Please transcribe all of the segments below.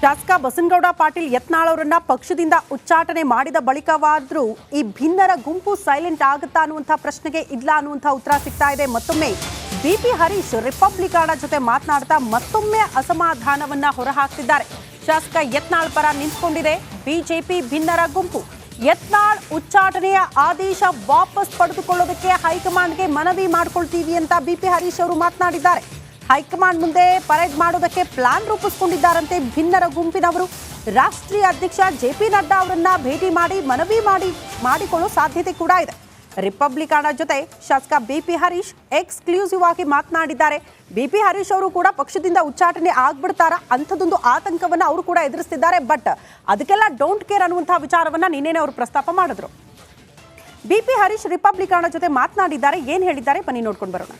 ಶಾಸಕ ಬಸನಗೌಡ ಪಾಟೀಲ್ ಯತ್ನಾಳ್ ಅವರನ್ನ ಪಕ್ಷದಿಂದ ಉಚ್ಚಾಟನೆ ಮಾಡಿದ ಬಳಿಕವಾದರೂ ಈ ಭಿನ್ನರ ಗುಂಪು ಸೈಲೆಂಟ್ ಆಗುತ್ತಾ ಅನ್ನುವಂಥ ಪ್ರಶ್ನೆಗೆ ಇಲ್ಲ ಅನ್ನುವಂಥ ಉತ್ತರ ಸಿಗ್ತಾ ಇದೆ. ಮತ್ತೊಮ್ಮೆ ಬಿಪಿ ಹರೀಶ್ ರಿಪಬ್ಲಿಕನ್ ಜೊತೆ ಮಾತನಾಡ್ತಾ ಮತ್ತೊಮ್ಮೆ ಅಸಮಾಧಾನವನ್ನ ಹೊರಹಾಕ್ತಿದ್ದಾರೆ. ಶಾಸಕ ಯತ್ನಾಳ್ ಪರ ನಿಂತ್ಕೊಂಡಿದೆ ಬಿಜೆಪಿ ಭಿನ್ನರ ಗುಂಪು. ಯತ್ನಾಳ್ ಉಚ್ಚಾಟನೆಯ ಆದೇಶ ವಾಪಸ್ ಪಡೆದುಕೊಳ್ಳೋದಕ್ಕೆ ಹೈಕಮಾಂಡ್ಗೆ ಮನವಿ ಮಾಡ್ಕೊಳ್ತೀವಿ ಅಂತ ಬಿಪಿ ಹರೀಶ್ ಅವರು ಮಾತನಾಡಿದ್ದಾರೆ. ಹೈಕಮಾಂಡ್ ಮುಂದೆ ಪರೇಡ್ ಮಾಡೋದಕ್ಕೆ ಪ್ಲಾನ್ ರೂಪಿಸಿಕೊಂಡಿದ್ದಾರಂತೆ ಭಿನ್ನರ ಗುಂಪಿನವರು. ರಾಷ್ಟ್ರೀಯ ಅಧ್ಯಕ್ಷ ಜೆಪಿ ನಡ್ಡಾ ಅವರನ್ನ ಭೇಟಿ ಮಾಡಿ ಮನವಿ ಮಾಡಿಕೊಳ್ಳೋ ಸಾಧ್ಯತೆ ಕೂಡ ಇದೆ. ರಿಪಬ್ಲಿಕನ್ ಜೊತೆ ಶಾಸಕ ಬಿಪಿ ಹರೀಶ್ ಎಕ್ಸ್ಕ್ಲೂಸಿವ್ ಆಗಿ ಮಾತನಾಡಿದ್ದಾರೆ. ಬಿಪಿ ಹರೀಶ್ ಅವರು ಕೂಡ ಪಕ್ಷದಿಂದ ಉಚ್ಚಾಟನೆ ಆಗ್ಬಿಡ್ತಾರ ಅಂಥದ್ದೊಂದು ಆತಂಕವನ್ನ ಅವರು ಕೂಡ ಎದುರಿಸ್ತಿದ್ದಾರೆ. ಬಟ್ ಅದಕ್ಕೆಲ್ಲ ಡೋಂಟ್ ಕೇರ್ ಅನ್ನುವಂತಹ ವಿಚಾರವನ್ನ ನಿನ್ನೆನೆ ಅವರು ಪ್ರಸ್ತಾಪ ಮಾಡಿದ್ರು. ಬಿಪಿ ಹರೀಶ್ ರಿಪಬ್ಲಿಕನ್ ಜೊತೆ ಮಾತನಾಡಿದ್ದಾರೆ. ಏನ್ ಹೇಳಿದ್ದಾರೆ ಬನ್ನಿ ನೋಡ್ಕೊಂಡು ಬರೋಣ.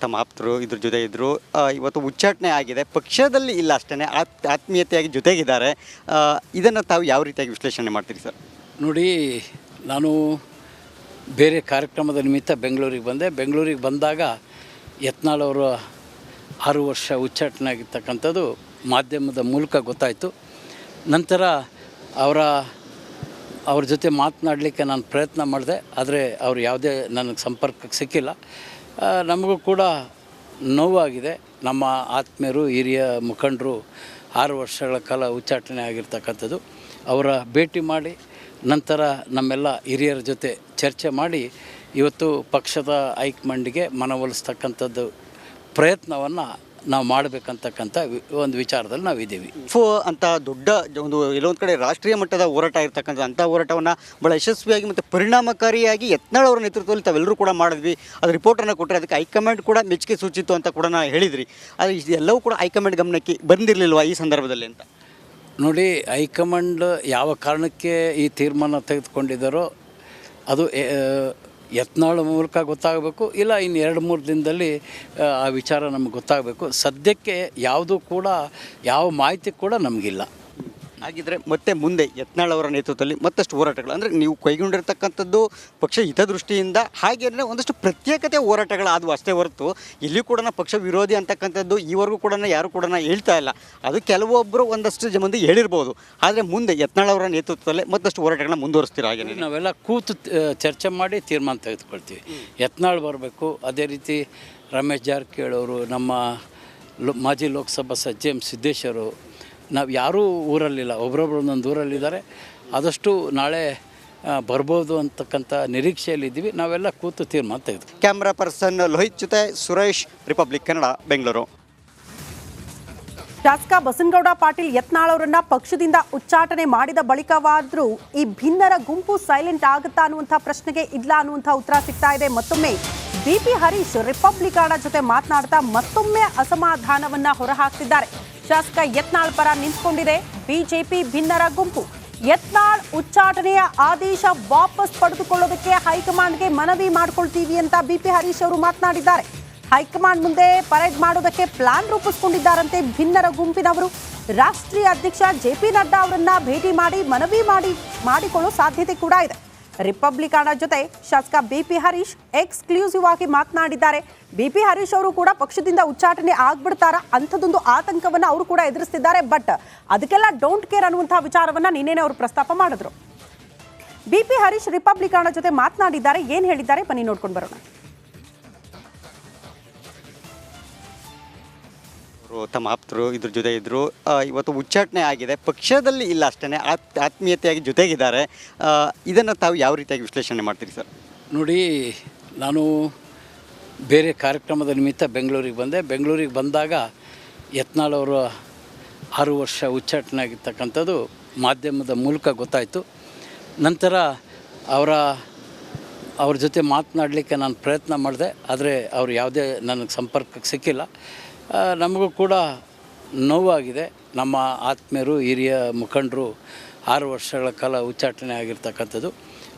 ತಮ್ಮ ಆಪ್ತರು ಇದ್ರ ಜೊತೆ ಇದ್ದರು. ಇವತ್ತು ಉಚ್ಚಾಟನೆ ಆಗಿದೆ, ಪಕ್ಷದಲ್ಲಿ ಇಲ್ಲ ಅಷ್ಟೇ, ಆತ್ಮೀಯತೆಯಾಗಿ ಜೊತೆಗಿದ್ದಾರೆ. ಇದನ್ನು ತಾವು ಯಾವ ರೀತಿಯಾಗಿ ವಿಶ್ಲೇಷಣೆ ಮಾಡ್ತೀರಿ ಸರ್? ನೋಡಿ, ನಾನು ಬೇರೆ ಕಾರ್ಯಕ್ರಮದ ನಿಮಿತ್ತ ಬೆಂಗಳೂರಿಗೆ ಬಂದೆ. ಬೆಂಗಳೂರಿಗೆ ಬಂದಾಗ ಯತ್ನಾಳ್ ಅವರು 6 ವರ್ಷ ಉಚ್ಚಾಟನೆ ಆಗಿರ್ತಕ್ಕಂಥದ್ದು ಮಾಧ್ಯಮದ ಮೂಲಕ ಗೊತ್ತಾಯಿತು. ನಂತರ ಅವ್ರ ಜೊತೆ ಮಾತನಾಡಲಿಕ್ಕೆ ನಾನು ಪ್ರಯತ್ನ ಮಾಡಿದೆ, ಆದರೆ ಅವರು ಯಾವುದೇ ನನಗೆ ಸಂಪರ್ಕಕ್ಕೆ ಸಿಕ್ಕಿಲ್ಲ. ನಮಗೂ ಕೂಡ ನೋವಾಗಿದೆ. ನಮ್ಮ ಆತ್ಮೀಯರು, ಹಿರಿಯ ಮುಖಂಡರು 6 ವರ್ಷಗಳ ಕಾಲ ಉಚ್ಚಾಟನೆ ಆಗಿರ್ತಕ್ಕಂಥದ್ದು. ಅವರ ಭೇಟಿ ಮಾಡಿ ನಂತರ ನಮ್ಮೆಲ್ಲ ಹಿರಿಯರ ಜೊತೆ ಚರ್ಚೆ ಮಾಡಿ ಇವತ್ತು ಪಕ್ಷದ ಹೈಕಮಾಂಡಿಗೆ ಮನವೊಲಿಸ್ತಕ್ಕಂಥದ್ದು ಪ್ರಯತ್ನವನ್ನು ನಾವು ಮಾಡಬೇಕಂತಕ್ಕಂಥ ಒಂದು ವಿಚಾರದಲ್ಲಿ ನಾವಿದ್ದೀವಿ. ಅಂತ ದೊಡ್ಡ ಒಂದು ಎಲ್ಲೊಂದು ಕಡೆ ರಾಷ್ಟ್ರೀಯ ಮಟ್ಟದ ಹೋರಾಟ ಇರ್ತಕ್ಕಂಥ ಅಂಥ ಹೋರಾಟವನ್ನು ಭಾಳ ಯಶಸ್ವಿಯಾಗಿ ಮತ್ತು ಪರಿಣಾಮಕಾರಿಯಾಗಿ ಯತ್ನಾಳ್ ಅವರ ನೇತೃತ್ವದಲ್ಲಿ ತಾವೆಲ್ಲರೂ ಕೂಡ ಮಾಡಿದ್ವಿ. ಅದು ರಿಪೋರ್ಟನ್ನು ಕೊಟ್ಟರೆ ಅದಕ್ಕೆ ಹೈಕಮಾಂಡ್ ಕೂಡ ಮೆಚ್ಚುಗೆ ಸೂಚಿತು ಅಂತ ಕೂಡ ಹೇಳಿದ್ರಿ. ಆದರೆ ಇದೆಲ್ಲವೂ ಕೂಡ ಹೈಕಮಾಂಡ್ ಗಮನಕ್ಕೆ ಬಂದಿರಲಿಲ್ವಾ ಈ ಸಂದರ್ಭದಲ್ಲಿ ಅಂತ? ನೋಡಿ, ಹೈಕಮಾಂಡ್ ಯಾವ ಕಾರಣಕ್ಕೆ ಈ ತೀರ್ಮಾನ ತೆಗೆದುಕೊಂಡಿದ್ದಾರೋ ಅದು ಯತ್ನಾಳ್ ಮೂಲಕ ಗೊತ್ತಾಗಬೇಕು, ಇಲ್ಲ ಇನ್ನು 2-3 ದಿನದಲ್ಲಿ ಆ ವಿಚಾರ ನಮಗೆ ಗೊತ್ತಾಗಬೇಕು. ಸದ್ಯಕ್ಕೆ ಯಾವುದೂ ಕೂಡ ಯಾವ ಮಾಹಿತಿ ಕೂಡ ನಮಗಿಲ್ಲ. ಹಾಗಿದ್ರೆ ಮತ್ತೆ ಮುಂದೆ ಯತ್ನಾಳ್ ಅವರ ನೇತೃತ್ವದಲ್ಲಿ ಮತ್ತಷ್ಟು ಹೋರಾಟಗಳು, ಅಂದರೆ ನೀವು ಕೈಗೊಂಡಿರ್ತಕ್ಕಂಥದ್ದು ಪಕ್ಷ ಹಿತದೃಷ್ಟಿಯಿಂದ, ಹಾಗೆಯೇ ಒಂದಷ್ಟು ಪ್ರತ್ಯೇಕತೆ ಹೋರಾಟಗಳಾದವು ಅಷ್ಟೇ ಹೊರತು ಇಲ್ಲಿ ಕೂಡ ಪಕ್ಷ ವಿರೋಧಿ ಅಂತಕ್ಕಂಥದ್ದು ಈವರೆಗೂ ಕೂಡ ಯಾರು ಕೂಡ ಹೇಳ್ತಾ ಇಲ್ಲ. ಅದು ಕೆಲವೊಬ್ಬರು ಒಂದಷ್ಟು ಮಂದಿ ಹೇಳಿರ್ಬೋದು. ಆದರೆ ಮುಂದೆ ಯತ್ನಾಳ್ ಅವರ ನೇತೃತ್ವದಲ್ಲೇ ಮತ್ತಷ್ಟು ಹೋರಾಟಗಳನ್ನ ಮುಂದುವರಿಸ್ತೀರ? ಹಾಗೆ ನಾವೆಲ್ಲ ಕೂತು ಚರ್ಚೆ ಮಾಡಿ ತೀರ್ಮಾನ ತೆಗೆದುಕೊಳ್ತೀವಿ. ಯತ್ನಾಳ್ ಬರಬೇಕು, ಅದೇ ರೀತಿ ರಮೇಶ್ ಜಾರಕಿಹೊಳಿ ಅವರು, ನಮ್ಮ ಮಾಜಿ ಲೋಕಸಭಾ ಸಚಿವ ಎಂ ಸಿದ್ದೇಶ್ವರು, ನಾವು ಯಾರೂ ಊರಲ್ಲಿಲ್ಲ, ಒಬ್ಬರೊಬ್ಬರು ಒಂದೊಂದು ಊರಲ್ಲಿದ್ದಾರೆ. ಆದಷ್ಟು ನಾಳೆ ಬರ್ಬೋದು ಅಂತಕ್ಕಂಥ ನಿರೀಕ್ಷೆಯಲ್ಲಿದ್ದೀವಿ. ನಾವೆಲ್ಲ ಕೂತು ತೀರ್ಮಾನ ತೆಗೆದು. ಕ್ಯಾಮ್ರಾ ಪರ್ಸನ್ ಲೋಹಿತ್ ಜೊತೆ ಸುರೇಶ್, ರಿಪಬ್ಲಿಕ್ ಕನ್ನಡ, ಬೆಂಗಳೂರು. ಶಾಸಕ ಬಸನಗೌಡ ಪಾಟೀಲ್ ಯತ್ನಾಳ್ ಅವರನ್ನ ಪಕ್ಷದಿಂದ ಉಚ್ಚಾಟನೆ ಮಾಡಿದ ಬಳಿಕವಾದರೂ ಈ ಭಿನ್ನರ ಗುಂಪು ಸೈಲೆಂಟ್ ಆಗುತ್ತಾ ಅನ್ನುವಂಥ ಪ್ರಶ್ನೆಗೆ ಇಲ್ಲ ಅನ್ನುವಂಥ ಉತ್ತರ ಸಿಗ್ತಾ ಇದೆ. ಮತ್ತೊಮ್ಮೆ ಬಿಪಿ ಹರೀಶ್ ರಿಪಬ್ಲಿಕನ್ ಜೊತೆ ಮಾತನಾಡ್ತಾ ಮತ್ತೊಮ್ಮೆ ಅಸಮಾಧಾನವನ್ನ ಹೊರಹಾಕ್ತಿದ್ದಾರೆ. ಶಾಸಕ ಯತ್ನಾಳ್ ಪರ ನಿಂತ್ಕೊಂಡಿದೆ ಬಿಜೆಪಿ ಭಿನ್ನರ ಗುಂಪು. ಯತ್ನಾಳ್ ಉಚ್ಚಾಟನೆಯ ಆದೇಶ ವಾಪಸ್ ಪಡೆದುಕೊಳ್ಳೋದಕ್ಕೆ ಹೈಕಮಾಂಡ್ಗೆ ಮನವಿ ಮಾಡ್ಕೊಳ್ತೀವಿ ಅಂತ ಬಿಪಿ ಹರೀಶ್ ಅವರು ಮಾತನಾಡಿದ್ದಾರೆ. ಹೈಕಮಾಂಡ್ ಮುಂದೆ ಪರೇಡ್ ಮಾಡೋದಕ್ಕೆ ಪ್ಲಾನ್ ರೂಪಿಸಿಕೊಂಡಿದ್ದಾರಂತೆ ಭಿನ್ನರ ಗುಂಪಿನವರು. ರಾಷ್ಟ್ರೀಯ ಅಧ್ಯಕ್ಷ ಜೆಪಿ ನಡ್ಡಾ ಅವರನ್ನ ಭೇಟಿ ಮಾಡಿ ಮನವಿ ಮಾಡಿಕೊಳ್ಳೋ ಸಾಧ್ಯತೆ ಕೂಡ ಇದೆ. ರಿಪಬ್ಲಿಕನ್ ಜೊತೆ ಶಾಸಕ ಬಿಪಿ ಹರೀಶ್ ಎಕ್ಸ್ಕ್ಲೂಸಿವ್ ಆಗಿ ಮಾತನಾಡಿದ್ದಾರೆ. ಬಿಪಿ ಹರೀಶ್ ಅವರು ಕೂಡ ಪಕ್ಷದಿಂದ ಉಚ್ಚಾಟನೆ ಆಗ್ಬಿಡ್ತಾರ ಅಂಥದ್ದೊಂದು ಆತಂಕವನ್ನ ಅವರು ಕೂಡ ಎದುರಿಸ್ತಿದ್ದಾರೆ. ಬಟ್ ಅದಕ್ಕೆಲ್ಲ ಡೋಂಟ್ ಕೇರ್ ಅನ್ನುವಂತಹ ವಿಚಾರವನ್ನ ನಿನ್ನೆನೆ ಅವರು ಪ್ರಸ್ತಾಪ ಮಾಡಿದ್ರು. ಬಿಪಿ ಹರೀಶ್ ರಿಪಬ್ಲಿಕನ್ ಜೊತೆ ಮಾತನಾಡಿದ್ದಾರೆ. ಏನ್ ಹೇಳಿದ್ದಾರೆ ಬನ್ನಿ ನೋಡ್ಕೊಂಡು ಬರೋಣ. ತಮ್ಮ ಆಪ್ತರು ಇದ್ರ ಜೊತೆ ಇದ್ದರು. ಇವತ್ತು ಉಚ್ಚಾಟನೆ ಆಗಿದೆ, ಪಕ್ಷದಲ್ಲಿ ಇಲ್ಲ ಅಷ್ಟೇ, ಆತ್ಮೀಯತೆಯಾಗಿ ಜೊತೆಗಿದ್ದಾರೆ. ಇದನ್ನು ತಾವು ಯಾವ ರೀತಿಯಾಗಿ ವಿಶ್ಲೇಷಣೆ ಮಾಡ್ತೀರಿ ಸರ್? ನೋಡಿ, ನಾನು ಬೇರೆ ಕಾರ್ಯಕ್ರಮದ ನಿಮಿತ್ತ ಬೆಂಗಳೂರಿಗೆ ಬಂದೆ. ಬೆಂಗಳೂರಿಗೆ ಬಂದಾಗ ಯತ್ನಾಳ್ ಅವರು 6 ವರ್ಷ ಉಚ್ಚಾಟನೆ ಆಗಿರ್ತಕ್ಕಂಥದ್ದು ಮಾಧ್ಯಮದ ಮೂಲಕ ಗೊತ್ತಾಯಿತು. ನಂತರ ಅವ್ರ ಜೊತೆ ಮಾತನಾಡಲಿಕ್ಕೆ ನಾನು ಪ್ರಯತ್ನ ಮಾಡಿದೆ, ಆದರೆ ಅವರು ಯಾವುದೇ ನನಗೆ ಸಂಪರ್ಕಕ್ಕೆ ಸಿಕ್ಕಿಲ್ಲ. ನಮಗೂ ಕೂಡ ನೋವಾಗಿದೆ. ನಮ್ಮ ಆತ್ಮೀಯರು, ಹಿರಿಯ ಮುಖಂಡರು 6 ವರ್ಷಗಳ ಕಾಲ ಉಚ್ಚಾಟನೆ ಆಗಿರ್ತಕ್ಕಂಥದ್ದು.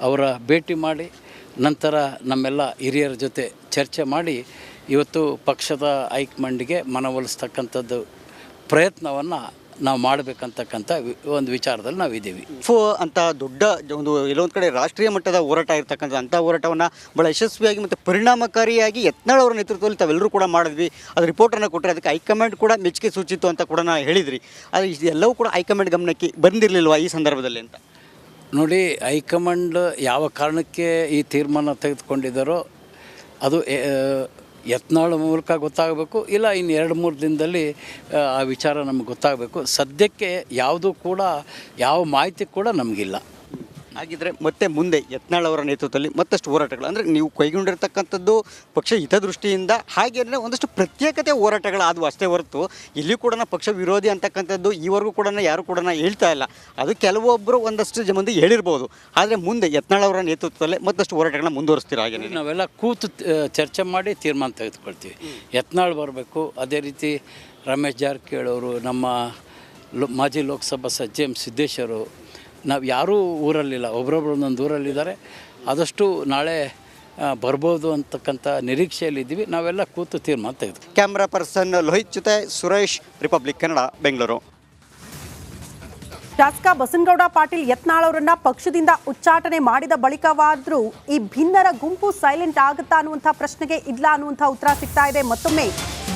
ಅವರ ಭೇಟಿ ಮಾಡಿ ನಂತರ ನಮ್ಮೆಲ್ಲ ಹಿರಿಯರ ಜೊತೆ ಚರ್ಚೆ ಮಾಡಿ ಇವತ್ತು ಪಕ್ಷದ ಹೈಕಮಾಂಡಿಗೆ ಮನವೊಲಿಸ್ತಕ್ಕಂಥದ್ದು ಪ್ರಯತ್ನವನ್ನು ನಾವು ಮಾಡಬೇಕಂತಕ್ಕಂಥ ಒಂದು ವಿಚಾರದಲ್ಲಿ ನಾವಿದ್ದೀವಿ. ಅಂತ ದೊಡ್ಡ ಒಂದು ಎಲ್ಲೊಂದು ಕಡೆ ರಾಷ್ಟ್ರೀಯ ಮಟ್ಟದ ಹೋರಾಟ ಇರ್ತಕ್ಕಂಥ ಅಂಥ ಹೋರಾಟವನ್ನು ಭಾಳ ಯಶಸ್ವಿಯಾಗಿ ಮತ್ತು ಪರಿಣಾಮಕಾರಿಯಾಗಿ ಯತ್ನಾಳ್ ಅವರ ನೇತೃತ್ವದಲ್ಲಿ ತಾವೆಲ್ಲರೂ ಕೂಡ ಮಾಡಿದ್ವಿ. ಅದು ರಿಪೋರ್ಟನ್ನು ಕೊಟ್ಟರೆ ಅದಕ್ಕೆ ಹೈಕಮಾಂಡ್ ಕೂಡ ಮೆಚ್ಚುಗೆ ಸೂಚಿತು ಅಂತ ಕೂಡ ಹೇಳಿದ್ರಿ. ಆದರೆ ಇದೆಲ್ಲವೂ ಕೂಡ ಹೈಕಮಾಂಡ್ ಗಮನಕ್ಕೆ ಬಂದಿರಲಿಲ್ವಾ ಈ ಸಂದರ್ಭದಲ್ಲಿ ಅಂತ? ನೋಡಿ, ಹೈಕಮಾಂಡ್ ಯಾವ ಕಾರಣಕ್ಕೆ ಈ ತೀರ್ಮಾನ ತೆಗೆದುಕೊಂಡಿದ್ದಾರೋ ಅದು ಯತ್ನಾಳ್ ಮೂಲಕ ಗೊತ್ತಾಗಬೇಕು, ಇಲ್ಲ ಇನ್ನು 2-3 ದಿನದಲ್ಲಿ ಆ ವಿಚಾರ ನಮ್ಗೆ ಗೊತ್ತಾಗಬೇಕು. ಸದ್ಯಕ್ಕೆ ಯಾವುದೂ ಕೂಡ ಯಾವ ಮಾಹಿತಿ ಕೂಡ ನಮಗಿಲ್ಲ. ಹಾಗಿದ್ರೆ ಮತ್ತೆ ಮುಂದೆ ಯತ್ನಾಳ್ ಅವರ ನೇತೃತ್ವದಲ್ಲಿ ಮತ್ತಷ್ಟು ಹೋರಾಟಗಳು, ಅಂದರೆ ನೀವು ಕೈಗೊಂಡಿರ್ತಕ್ಕಂಥದ್ದು ಪಕ್ಷ ಹಿತದೃಷ್ಟಿಯಿಂದ ಹಾಗೇನೆ ಒಂದಷ್ಟು ಪ್ರತ್ಯೇಕತೆ ಹೋರಾಟಗಳು ಆದವು ಅಷ್ಟೇ ಹೊರತು ಇಲ್ಲಿ ಕೂಡ ಪಕ್ಷ ವಿರೋಧಿ ಅಂತಕ್ಕಂಥದ್ದು ಈವರೆಗೂ ಕೂಡ ಯಾರು ಕೂಡ ಹೇಳ್ತಾ ಇಲ್ಲ. ಅದು ಕೆಲವೊಬ್ಬರು ಒಂದಷ್ಟು ಮಂದಿ ಹೇಳಿರ್ಬೋದು. ಆದರೆ ಮುಂದೆ ಯತ್ನಾಳ್ ಅವರ ನೇತೃತ್ವದಲ್ಲೇ ಮತ್ತಷ್ಟು ಹೋರಾಟಗಳನ್ನ ಮುಂದುವರಿಸ್ತೀರ? ಹಾಗೆ ನಾವೆಲ್ಲ ಕೂತು ಚರ್ಚೆ ಮಾಡಿ ತೀರ್ಮಾನ ತೆಗೆದುಕೊಳ್ತೀವಿ. ಯತ್ನಾಳ್ ಬರಬೇಕು, ಅದೇ ರೀತಿ ರಮೇಶ್ ಜಾರಕಿಹೊಳಿ ಅವರು, ನಮ್ಮ ಮಾಜಿ ಲೋಕಸಭಾ ಸಚಿವ ಎಂ ಸಿದ್ದೇಶ್ವರು, ನಾವು ಯಾರೂ ಊರಲ್ಲಿಲ್ಲ, ಒಬ್ಬರೊಬ್ಬರು ಒಂದೊಂದು ಊರಲ್ಲಿದ್ದಾರೆ. ಆದಷ್ಟು ನಾಳೆ ಬರ್ಬೋದು ಅಂತಕ್ಕಂಥ ನಿರೀಕ್ಷೆಯಲ್ಲಿದ್ದೀವಿ. ನಾವೆಲ್ಲ ಕೂತು ತೀರ್ಮಾನ ತೆಗೆದು. ಕ್ಯಾಮ್ರಾ ಪರ್ಸನ್ ಲೋಹಿತ್ ಜೊತೆ ಸುರೇಶ್, ರಿಪಬ್ಲಿಕ್ ಕನ್ನಡ, ಬೆಂಗಳೂರು. ಶಾಸಕ ಬಸನಗೌಡ ಪಾಟೀಲ್ ಯತ್ನಾಳ್ ಅವರನ್ನ ಪಕ್ಷದಿಂದ ಉಚ್ಚಾಟನೆ ಮಾಡಿದ ಬಳಿಕವಾದ್ರೂ ಈ ಭಿನ್ನರ ಗುಂಪು ಸೈಲೆಂಟ್ ಆಗುತ್ತಾ ಅನ್ನುವಂಥ ಪ್ರಶ್ನೆಗೆ ಇಲ್ಲ ಅನ್ನುವಂಥ ಉತ್ತರ ಸಿಗ್ತಾ ಇದೆ. ಮತ್ತೊಮ್ಮೆ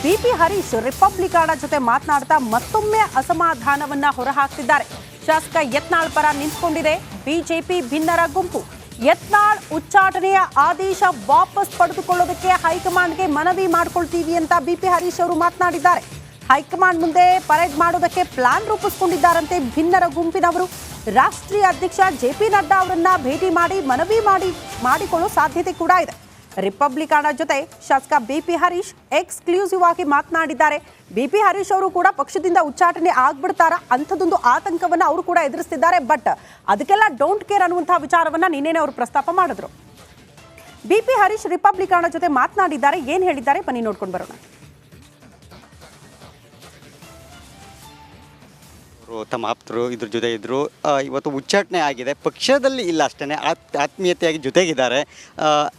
ಬಿಪಿ ಹರೀಶ್ ರಿಪಬ್ಲಿಕನ ಜೊತೆ ಮಾತನಾಡ್ತಾ ಮತ್ತೊಮ್ಮೆ ಅಸಮಾಧಾನವನ್ನ ಹೊರಹಾಕ್ತಿದ್ದಾರೆ. ಶಾಸಕ ಯತ್ನಾಳ್ ಪರ ನಿಂತ್ಕೊಂಡಿದೆ ಬಿಜೆಪಿ ಭಿನ್ನರ ಗುಂಪು. ಯತ್ನಾಳ್ ಉಚ್ಚಾಟನೆಯ ಆದೇಶ ವಾಪಸ್ ಪಡೆದುಕೊಳ್ಳೋದಕ್ಕೆ ಹೈಕಮಾಂಡ್ಗೆ ಮನವಿ ಮಾಡ್ಕೊಳ್ತೀವಿ ಅಂತ ಬಿಪಿ ಹರೀಶ್ ಅವರು ಮಾತನಾಡಿದ್ದಾರೆ. ಹೈಕಮಾಂಡ್ ಮುಂದೆ ಪರೇಡ್ ಮಾಡೋದಕ್ಕೆ ಪ್ಲಾನ್ ರೂಪಿಸಿಕೊಂಡಿದ್ದಾರಂತೆ ಭಿನ್ನರ ಗುಂಪಿನವರು. ರಾಷ್ಟ್ರೀಯ ಅಧ್ಯಕ್ಷ ಜೆಪಿ ನಡ್ಡಾ ಅವರನ್ನ ಭೇಟಿ ಮಾಡಿ ಮನವಿ ಮಾಡಿಕೊಳ್ಳೋ ಸಾಧ್ಯತೆ ಕೂಡ ಇದೆ. ರಿಪಬ್ಲಿಕನ ಜೊತೆ ಶಾಸಕ ಬಿಪಿ ಹರೀಶ್ ಎಕ್ಸ್ಕ್ಲೂಸಿವ್ ಆಗಿ ಮಾತನಾಡಿದ್ದಾರೆ. ಬಿಪಿ ಹರೀಶ್ ಅವರು ಕೂಡ ಪಕ್ಷದಿಂದ ಉಚ್ಚಾಟನೆ ಆಗ್ಬಿಡ್ತಾರ ಅಂಥದ್ದೊಂದು ಆತಂಕವನ್ನ ಅವರು ಕೂಡ ಎದುರಿಸ್ತಿದ್ದಾರೆ. ಬಟ್ ಅದಕ್ಕೆಲ್ಲ ಡೋಂಟ್ ಕೇರ್ ಅನ್ನುವಂತಹ ವಿಚಾರವನ್ನ ನಿನ್ನೆನೆ ಅವರು ಪ್ರಸ್ತಾಪ ಮಾಡಿದ್ರು. ಬಿಪಿ ಹರೀಶ್ ರಿಪಬ್ಲಿಕನ ಜೊತೆ ಮಾತನಾಡಿದ್ದಾರೆ. ಏನ್ ಹೇಳಿದ್ದಾರೆ ಬನ್ನಿ ನೋಡ್ಕೊಂಡು ಬರೋಣ. ತಮ್ಮ ಆಪ್ತರು ಇದ್ರ ಜೊತೆ ಇದ್ದರು. ಇವತ್ತು ಉಚ್ಚಾಟನೆ ಆಗಿದೆ, ಪಕ್ಷದಲ್ಲಿ ಇಲ್ಲ ಅಷ್ಟೇ, ಆತ್ಮೀಯತೆಯಾಗಿ ಜೊತೆಗಿದ್ದಾರೆ.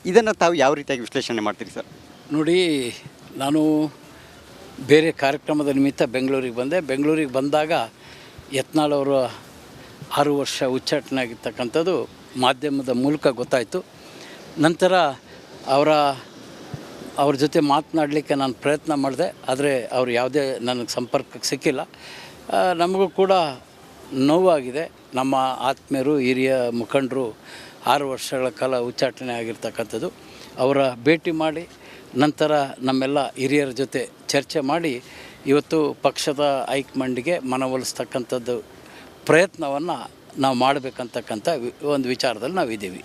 ಇದನ್ನು ತಾವು ಯಾವ ರೀತಿಯಾಗಿ ವಿಶ್ಲೇಷಣೆ ಮಾಡ್ತೀರಿ ಸರ್? ನೋಡಿ, ನಾನು ಬೇರೆ ಕಾರ್ಯಕ್ರಮದ ನಿಮಿತ್ತ ಬೆಂಗಳೂರಿಗೆ ಬಂದೆ. ಬೆಂಗಳೂರಿಗೆ ಬಂದಾಗ ಯತ್ನಾಳ್ ಅವರು 6 ವರ್ಷ ಉಚ್ಚಾಟನೆ ಆಗಿರ್ತಕ್ಕಂಥದ್ದು ಮಾಧ್ಯಮದ ಮೂಲಕ ಗೊತ್ತಾಯಿತು. ನಂತರ ಅವ್ರ ಜೊತೆ ಮಾತನಾಡಲಿಕ್ಕೆ ನಾನು ಪ್ರಯತ್ನ ಮಾಡಿದೆ, ಆದರೆ ಅವರು ಯಾವುದೇ ನನಗೆ ಸಂಪರ್ಕಕ್ಕೆ ಸಿಕ್ಕಿಲ್ಲ. ನಮಗೂ ಕೂಡ ನೋವಾಗಿದೆ. ನಮ್ಮ ಆತ್ಮೀಯರು, ಹಿರಿಯ ಮುಖಂಡರು 6 ವರ್ಷಗಳ ಕಾಲ ಉಚ್ಚಾಟನೆ ಆಗಿರ್ತಕ್ಕಂಥದ್ದು. ಅವರ ಭೇಟಿ ಮಾಡಿ ನಂತರ ನಮ್ಮೆಲ್ಲ ಹಿರಿಯರ ಜೊತೆ ಚರ್ಚೆ ಮಾಡಿ ಇವತ್ತು ಪಕ್ಷದ ಹೈಕಮಾಂಡಿಗೆ ಮನವೊಲಿಸ್ತಕ್ಕಂಥದ್ದು ಪ್ರಯತ್ನವನ್ನು ನಾವು ಮಾಡಬೇಕಂತಕ್ಕಂಥ ಒಂದು ವಿಚಾರದಲ್ಲಿ ನಾವಿದ್ದೀವಿ.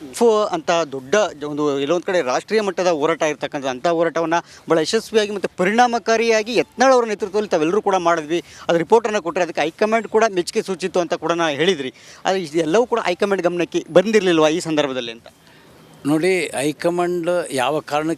ಅಂತ ದೊಡ್ಡ ಒಂದು ಎಲ್ಲೊಂದು ಕಡೆ ರಾಷ್ಟ್ರೀಯ ಮಟ್ಟದ ಹೋರಾಟ ಇರ್ತಕ್ಕಂಥ ಅಂಥ ಹೋರಾಟವನ್ನು ಭಾಳ ಯಶಸ್ವಿಯಾಗಿ ಮತ್ತು ಪರಿಣಾಮಕಾರಿಯಾಗಿ ಯತ್ನಾಳ್ ಅವರ ನೇತೃತ್ವದಲ್ಲಿ ತಾವೆಲ್ಲರೂ ಕೂಡ ಮಾಡಿದ್ವಿ. ಅದು ರಿಪೋರ್ಟನ್ನು ಕೊಟ್ಟರೆ ಅದಕ್ಕೆ ಹೈಕಮಾಂಡ್ ಕೂಡ ಮೆಚ್ಚುಗೆ ಸೂಚಿತು ಅಂತ ಕೂಡ ಹೇಳಿದ್ರಿ. ಆದರೆ ಇದೆಲ್ಲವೂ ಕೂಡ ಹೈಕಮಾಂಡ್ ಗಮನಕ್ಕೆ ಬಂದಿರಲಿಲ್ವಾ ಈ ಸಂದರ್ಭದಲ್ಲಿ ಅಂತ? ನೋಡಿ, ಹೈಕಮಾಂಡ್ ಯಾವ ಕಾರಣಕ್ಕೆ